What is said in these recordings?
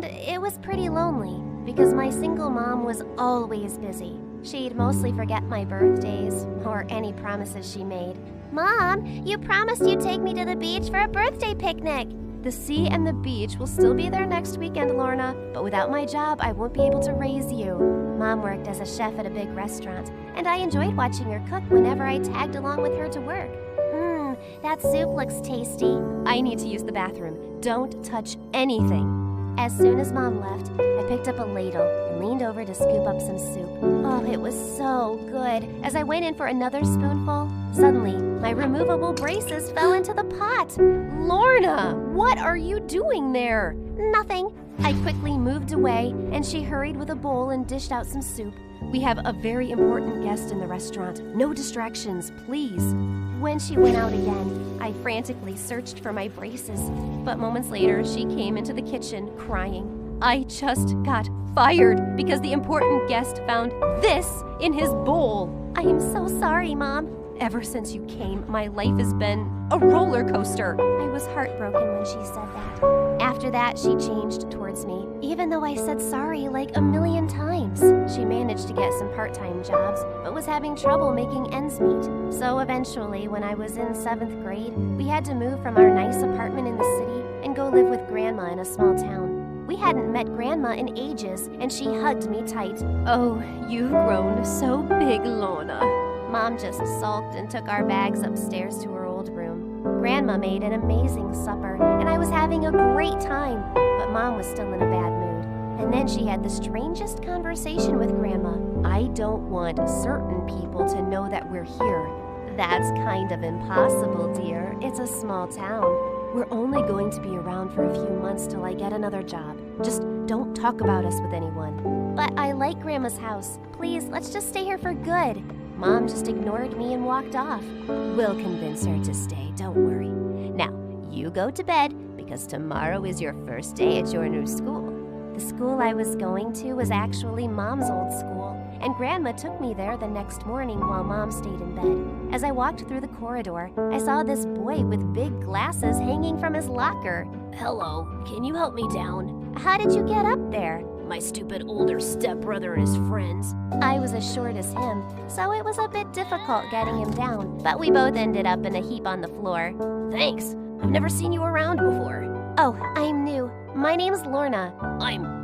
And it was pretty lonely because my single mom was always busy. She'd mostly forget my birthdays or any promises she made. Mom, you promised you'd take me to the beach for a birthday picnic. The sea and the beach will still be there next weekend, Lorna, but without my job, I won't be able to raise you. Mom worked as a chef at a big restaurant, and I enjoyed watching her cook whenever I tagged along with her to work. That soup looks tasty. I need to use the bathroom. Don't touch anything. As soon as Mom left, I picked up a ladle and leaned over to scoop up some soup. Oh, it was so good. As I went in for another spoonful, suddenly, my removable braces fell into the pot. Lorna, what are you doing there? Nothing. I quickly moved away, and she hurried with a bowl and dished out some soup. We have a very important guest in the restaurant. No distractions, please. When she went out again, I frantically searched for my braces, but moments later, she came into the kitchen crying. I just got fired because the important guest found this in his bowl. I am so sorry, Mom. Ever since you came, my life has been a roller coaster. I was heartbroken when she said that. After that, she changed towards me, even though I said sorry like a million times. She managed to get some part-time jobs, but was having trouble making ends meet. So eventually, when I was in 7th grade, we had to move from our nice apartment in the city and go live with Grandma in a small town. We hadn't met Grandma in ages, and she hugged me tight. Oh, you've grown so big, Lorna. Mom just sulked and took our bags upstairs to her old room. Grandma made an amazing supper, and I was having a great time, but Mom was still in a bad mood. And then she had the strangest conversation with Grandma. I don't want certain people to know that we're here. That's kind of impossible, dear. It's a small town. We're only going to be around for a few months till I get another job. Just don't talk about us with anyone. But I like Grandma's house. Please, let's just stay here for good. Mom just ignored me and walked off. We'll convince her to stay, don't worry. Now, you go to bed because tomorrow is your first day at your new school. The school I was going to was actually Mom's old school, and Grandma took me there the next morning while Mom stayed in bed. As I walked through the corridor, I saw this boy with big glasses hanging from his locker. Hello, can you help me down? How did you get up there? My stupid older stepbrother and his friends. I was as short as him, so it was a bit difficult getting him down, but we both ended up in a heap on the floor. Thanks. I've never seen you around before. Oh, I'm new. My name's Lorna.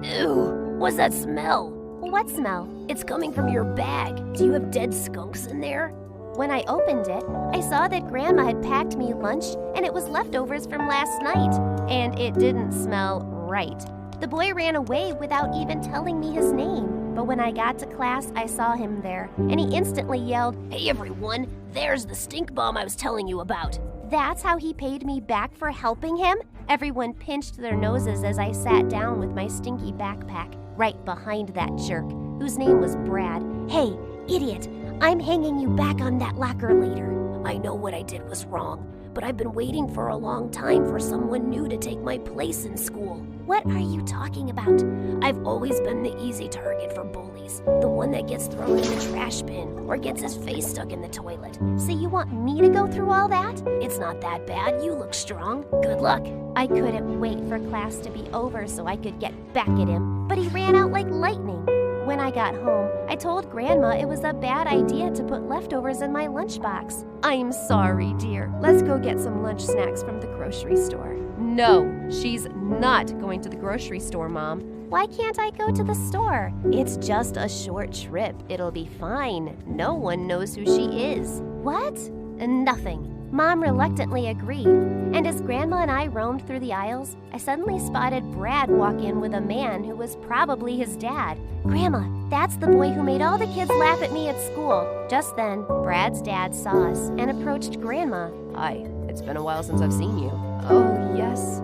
Ew. What's that smell? What smell? It's coming from your bag. Do you have dead skunks in there? When I opened it, I saw that Grandma had packed me lunch, and it was leftovers from last night. And it didn't smell right. The boy ran away without even telling me his name. But when I got to class, I saw him there, and he instantly yelled, "Hey everyone, there's the stink bomb I was telling you about." That's how he paid me back for helping him? Everyone pinched their noses as I sat down with my stinky backpack, right behind that jerk, whose name was Brad. Hey, idiot, I'm hanging you back on that locker later. I know what I did was wrong, but I've been waiting for a long time for someone new to take my place in school. What are you talking about? I've always been the easy target for bullies, the one that gets thrown in the trash bin or gets his face stuck in the toilet. So you want me to go through all that? It's not that bad. You look strong. Good luck. I couldn't wait for class to be over so I could get back at him, but he ran out like lightning. When I got home, I told Grandma it was a bad idea to put leftovers in my lunchbox. I'm sorry, dear. Let's go get some lunch snacks from the grocery store. No, she's not going to the grocery store, Mom. Why can't I go to the store? It's just a short trip. It'll be fine. No one knows who she is. What? Nothing. Mom reluctantly agreed, and as Grandma and I roamed through the aisles, I suddenly spotted Brad walk in with a man who was probably his dad. Grandma, that's the boy who made all the kids laugh at me at school. Just then, Brad's dad saw us and approached Grandma. Hi, it's been a while since I've seen you. Oh, yes.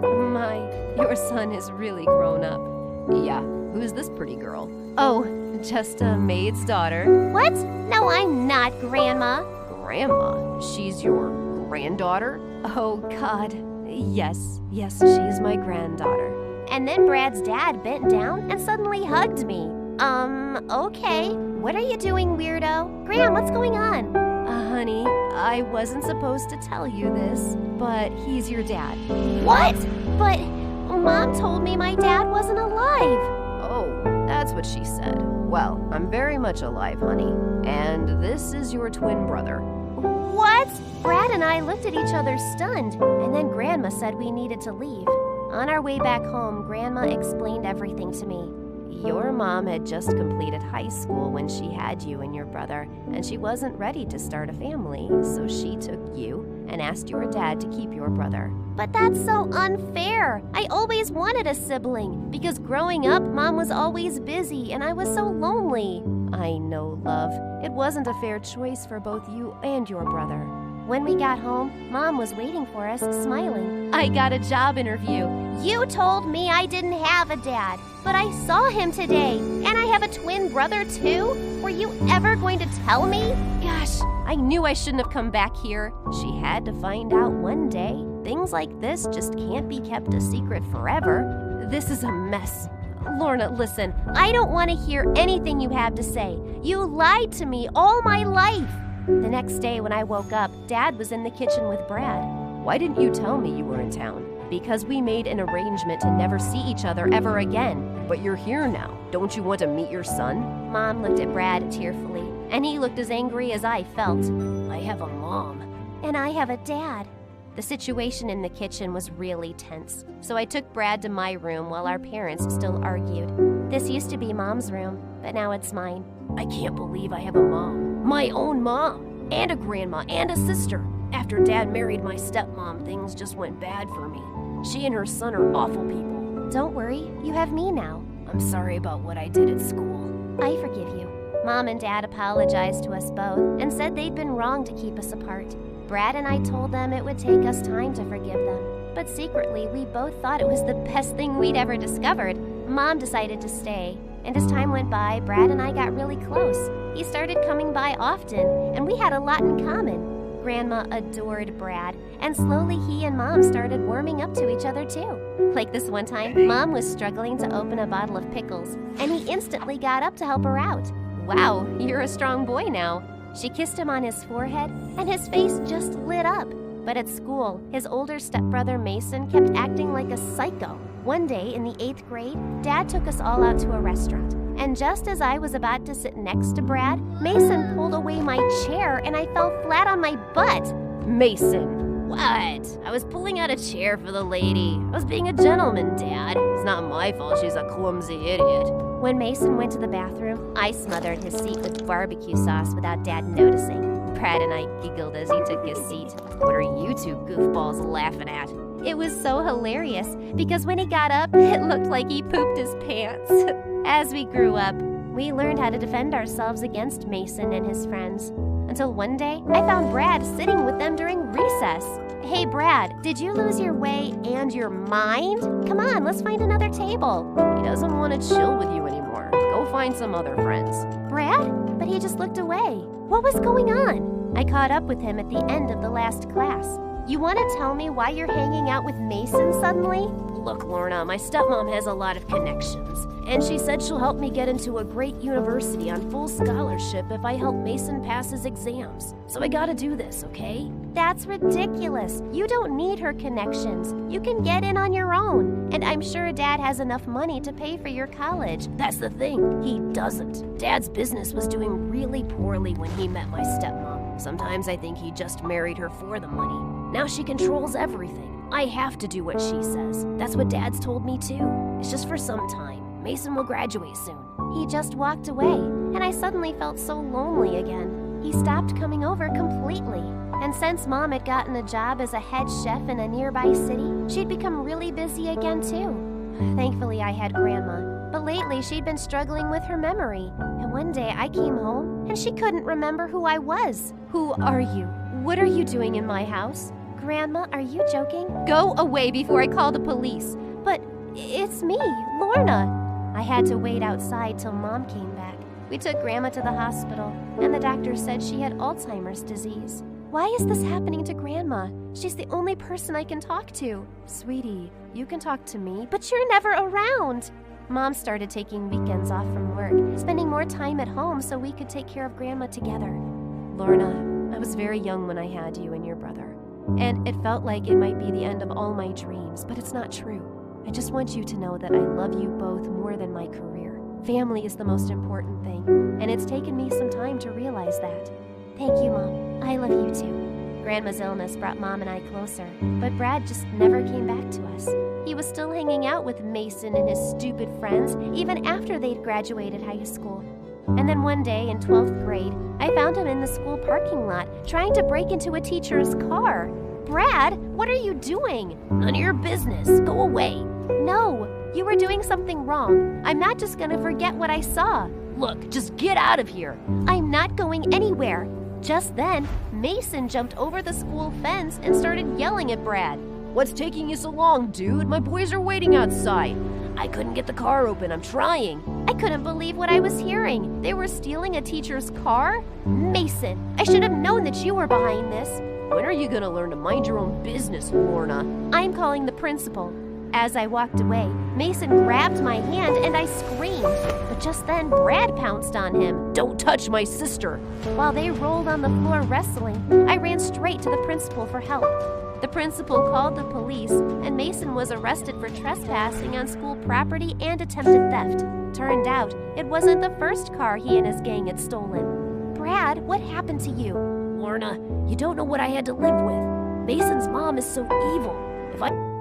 Your son is really grown up. Yeah, who's this pretty girl? Oh, just a maid's daughter. What? No, I'm not, Grandma. Grandma? She's your granddaughter? Oh, God. Yes, she's my granddaughter. And then Brad's dad bent down and suddenly hugged me. Okay. What are you doing, weirdo? Gram, what's going on? Honey, I wasn't supposed to tell you this, but he's your dad. What? But Mom told me my dad wasn't alive. Oh, that's what she said. Well, I'm very much alive, honey. And this is your twin brother. What? Brad and I looked at each other stunned, and then Grandma said we needed to leave. On our way back home, Grandma explained everything to me. Your mom had just completed high school when she had you and your brother, and she wasn't ready to start a family, so she took you and asked your dad to keep your brother. But that's so unfair. I always wanted a sibling, because growing up, Mom was always busy and I was so lonely. I know, love. It wasn't a fair choice for both you and your brother. When we got home, Mom was waiting for us, smiling. I got a job interview. You told me I didn't have a dad, but I saw him today, and I have a twin brother too? Were you ever going to tell me? Gosh, I knew I shouldn't have come back here. She had to find out one day. Things like this just can't be kept a secret forever. This is a mess. Lorna, listen, I don't want to hear anything you have to say. You lied to me all my life. The next day when I woke up, Dad was in the kitchen with Brad. Why didn't you tell me you were in town? Because we made an arrangement to never see each other ever again. But you're here now. Don't you want to meet your son? Mom looked at Brad tearfully, and he looked as angry as I felt. I have a mom. And I have a dad. The situation in the kitchen was really tense, so I took Brad to my room while our parents still argued. This used to be Mom's room, but now it's mine. I can't believe I have a mom. My own mom, and a grandma, and a sister. After Dad married my stepmom, things just went bad for me. She and her son are awful people. Don't worry, you have me now. I'm sorry about what I did at school. I forgive you. Mom and Dad apologized to us both and said they'd been wrong to keep us apart. Brad and I told them it would take us time to forgive them, but secretly we both thought it was the best thing we'd ever discovered. Mom decided to stay, and as time went by, Brad and I got really close. He started coming by often, and we had a lot in common. Grandma adored Brad, and slowly he and Mom started warming up to each other too. Like this one time, Mom was struggling to open a bottle of pickles, and he instantly got up to help her out. Wow, you're a strong boy now. She kissed him on his forehead, and his face just lit up. But at school, his older stepbrother Mason kept acting like a psycho. One day in the 8th grade, Dad took us all out to a restaurant. And just as I was about to sit next to Brad, Mason pulled away my chair and I fell flat on my butt. Mason, what? I was pulling out a chair for the lady. I was being a gentleman, Dad. It's not my fault she's a clumsy idiot. When Mason went to the bathroom, I smothered his seat with barbecue sauce without Dad noticing. Brad and I giggled as he took his seat. What are you two goofballs laughing at? It was so hilarious because when he got up, it looked like he pooped his pants. As we grew up, we learned how to defend ourselves against Mason and his friends. Until one day, I found Brad sitting with them during recess. Hey Brad, did you lose your way and your mind? Come on, let's find another table. He doesn't want to chill with you anymore. Go find some other friends. Brad? But he just looked away. What was going on? I caught up with him at the end of the last class. You want to tell me why you're hanging out with Mason suddenly? Look, Lorna, my stepmom has a lot of connections, and she said she'll help me get into a great university on full scholarship if I help Mason pass his exams. So I gotta do this, okay? That's ridiculous. You don't need her connections. You can get in on your own. And I'm sure Dad has enough money to pay for your college. That's the thing. He doesn't. Dad's business was doing really poorly when he met my stepmom. Sometimes I think he just married her for the money. Now she controls everything. I have to do what she says. That's what Dad's told me too. It's just for some time. Mason will graduate soon. He just walked away, and I suddenly felt so lonely again. He stopped coming over completely. And since Mom had gotten a job as a head chef in a nearby city, she'd become really busy again too. Thankfully, I had Grandma, but lately she'd been struggling with her memory. And one day I came home, and she couldn't remember who I was. Who are you? What are you doing in my house? Grandma, are you joking? Go away before I call the police. But it's me, Lorna. I had to wait outside till Mom came back. We took Grandma to the hospital, and the doctor said she had Alzheimer's disease. Why is this happening to Grandma? She's the only person I can talk to. Sweetie, you can talk to me, but you're never around. Mom started taking weekends off from work, spending more time at home so we could take care of Grandma together. Lorna, I was very young when I had you and your brother. And it felt like it might be the end of all my dreams, but it's not true. I just want you to know that I love you both more than my career. Family is the most important thing, and it's taken me some time to realize that. Thank you, Mom. I love you too. Grandma's illness brought Mom and I closer, but Brad just never came back to us. He was still hanging out with Mason and his stupid friends even after they'd graduated high school. And then one day in 12th grade, I found him in the school parking lot trying to break into a teacher's car. Brad, what are you doing? None of your business. Go away. No, you were doing something wrong. I'm not just gonna forget what I saw. Look, just get out of here. I'm not going anywhere. Just then, Mason jumped over the school fence and started yelling at Brad. What's taking you so long, dude? My boys are waiting outside. I couldn't get the car open. I'm trying. I couldn't believe what I was hearing. They were stealing a teacher's car? Mason, I should have known that you were behind this. When are you gonna learn to mind your own business, Lorna? I'm calling the principal. As I walked away, Mason grabbed my hand and I screamed. But just then, Brad pounced on him. Don't touch my sister. While they rolled on the floor wrestling, I ran straight to the principal for help. The principal called the police, and Mason was arrested for trespassing on school property and attempted theft. Turned out, it wasn't the first car he and his gang had stolen. Brad, what happened to you? Lorna, you don't know what I had to live with. Mason's mom is so evil. If I